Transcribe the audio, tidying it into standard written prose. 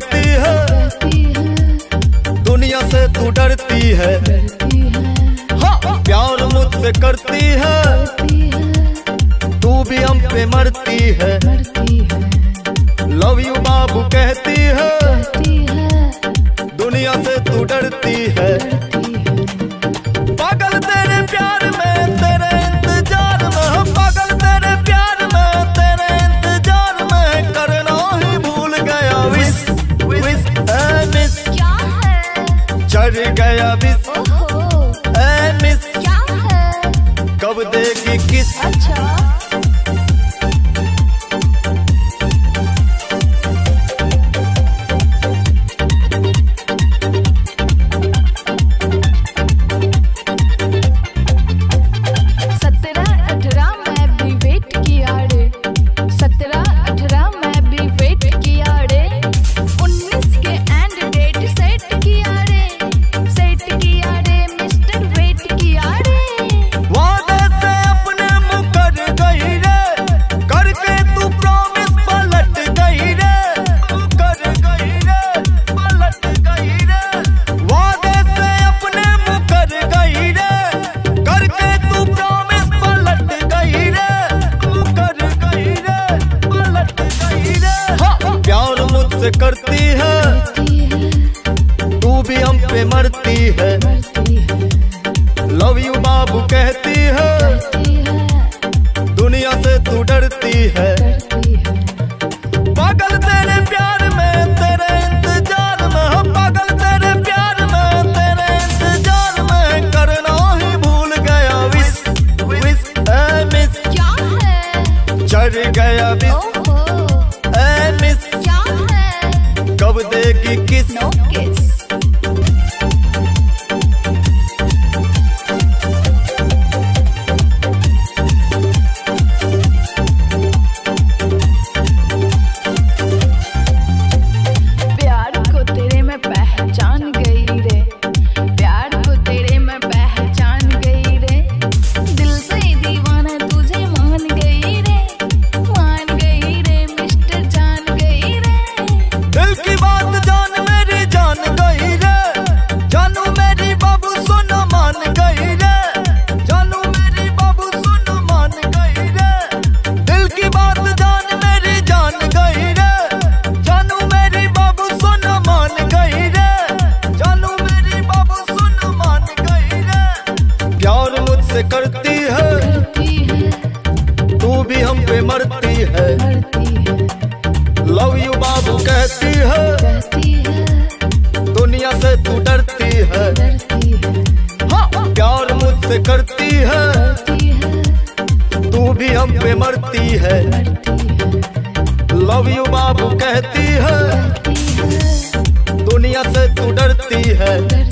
कहती है दुनिया से तू डरती है। हाँ, प्यार मुझसे करती है, तू भी हम पे मरती है। लव यू बाबू कहती है, दुनिया से तू डरती है। पागल तेरे प्यार में, तेरे इंतजार में, पागल तेरे प्यार में, तेरे इंतजार में, करना ही भूल गया विश विश ए मिस। क्या है? चढ़ गया विश ए मिस। क्या है? कब देगी किस? अच्छा करती है, तू भी हम पे मरती है। लव यू बाबू कहती है, दुनिया से तू डरती है। पागल तेरे प्यार में, तेरे इंतजार में, पागल तेरे प्यार में, तेरे इंतजार में, करना ही भूल गया विश विश ए मिस। क्या है? चढ़ गया विश ए मिस। क्या है? कब देगी किस? No kiss. प्यार को तेरे मैं पहचान गई रे, प्यार को तेरे मैं पहचान गई रे। दिल से दीवाना तुझे मान गई रे, मिस्टर जान गई रे। दिल की बात जान मेरी जान गई रे, जानू मेरी बाबू सुनो मान गई रे, जानू मेरी बाबू सुनो मान गई रे। दिल की बात जान मेरी जान गई रे, जानू मेरी बाबू सुनो मान गई रे, जानू मेरी बाबू सुनो मान गई रे। प्यार मुझसे करती है, तू भी हम पे मरती है। लव यू बाबू कहती है, दुनिया से तू डरती है। हाँ, प्यार मुझसे करती है, तू भी हम पे मरती है। लव यू बाबू कहती है, दुनिया से तू डरती है।